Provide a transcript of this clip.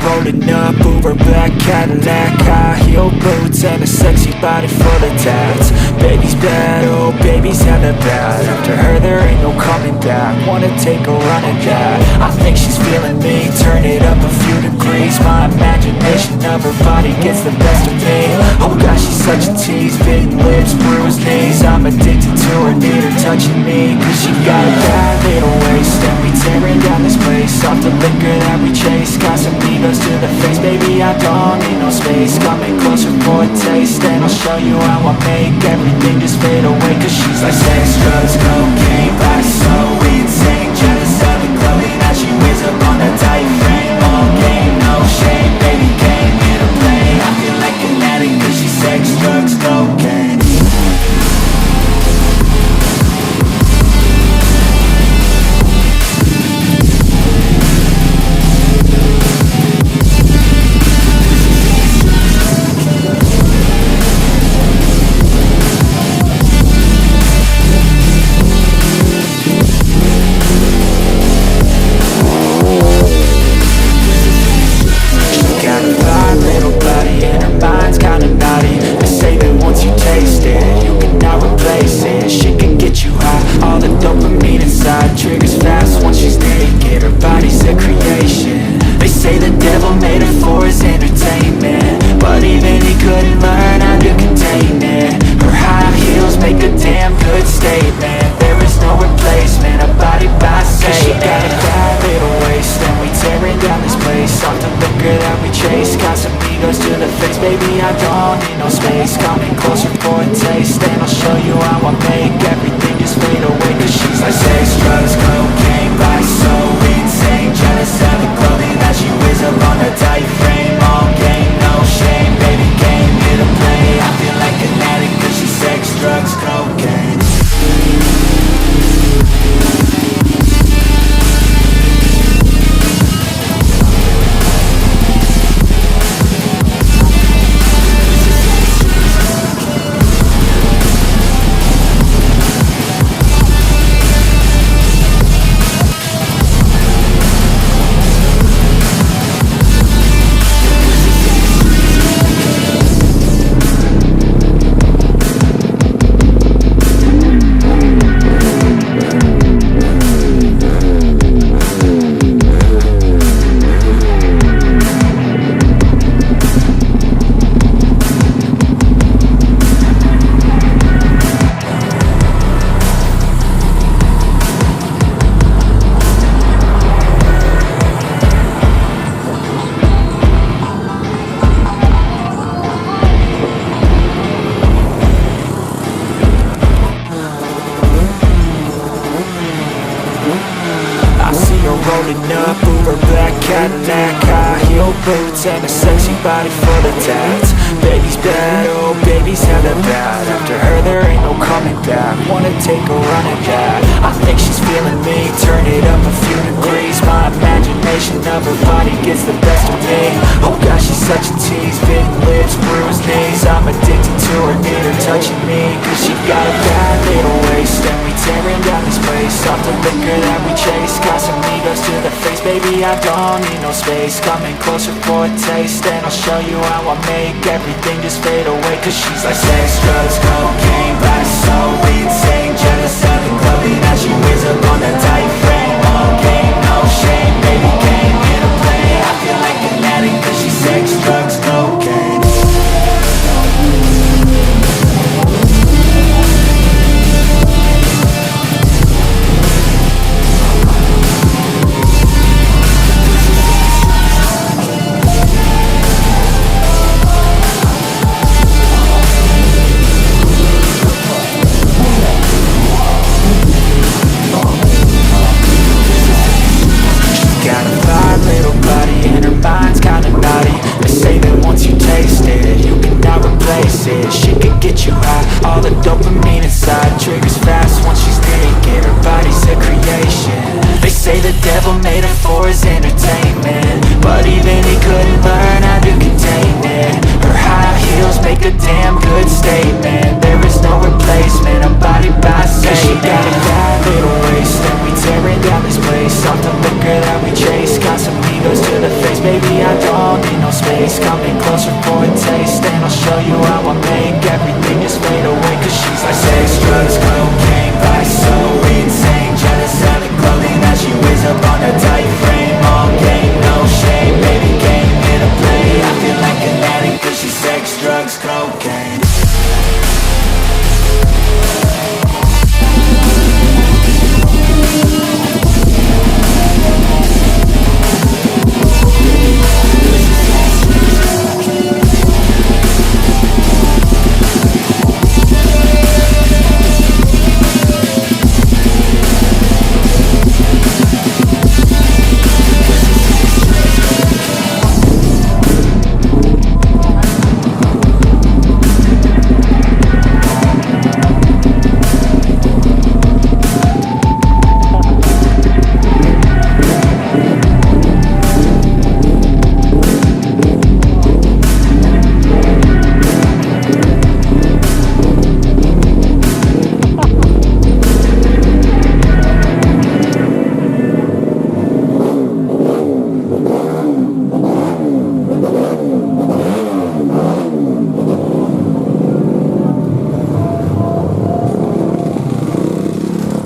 rolling up, Uber black Cadillac, high heel boots and a sexy body full of tats. Baby's bad, oh baby's hella bad. After her there ain't no coming back. Wanna take a run at that. I think she's feeling me, turn it up a few degrees. My imagination of her body gets the best of me. Oh gosh, she's such a tease, bitten lips, bruised knees. I'm addicted to her, need her touching me. Cause she got a bad little waist, and we tearing down this place off the liquor that we chase. Got some egos to the face, baby I don't need no space. Coming closer for a taste, and I'll show you how I make everything just fade away. Cause she's like sex, drugs, cocaine, body so insane. Jealous of the clothing that she wears up on a tight frame. All game, no shame, baby came here to play. I feel like an addict cause she's sex, drugs, cocaine. Triggers fast once she's naked, her body's a creation. They say the devil made her for his entertainment, but even he couldn't learn how to contain it. Her high heels make a damn good statement. There is no replacement, a body by Satan. She got a bad little waist, and we tearing down this place off the liquor that we chase. Got some egos to the face, baby I don't need no space. Coming closer for a taste, and I'll show you how I make everything just fade away. Cause she's like sex, drugs, cocaine, body so insane. Jealous of the clothing that she wears up on her tight frame. All game, no shame, baby came here to play. I feel like an addict cause she's sex, drugs, cocaine. Rolling up, Uber black Cadillac, high heel boots and a sexy body full of tats. Baby's bad, oh baby's hella bad. After her there ain't no coming back. Wanna take a run at that. I think she's feeling me, turn it up a few degrees. My imagination of her body gets the best of me. Oh gosh, she's such a tease, bitten lips, bruised knees. I'm addicted to her, need her touching me. Cause she got a bad little waist, and we tearing down this place off the liquor that we chase. Got some egos to the face, baby I don't need no space. Coming closer for a taste, and I'll show you how I make everything just fade away. Cause she's like sex, drugs, cocaine, body so insane. Jealous of the clothing that she wears up on that tight frame. All game, no shame, baby came here to play. I feel like an addict cause she's sex, drugs, cocaine. baby, I don't need no space. Coming closer for a taste, and I'll show you how I make everything just fade away. Cause she's like sex, drugs, cocaine, vice, so insane. Jealous of the clothing that she wears up on her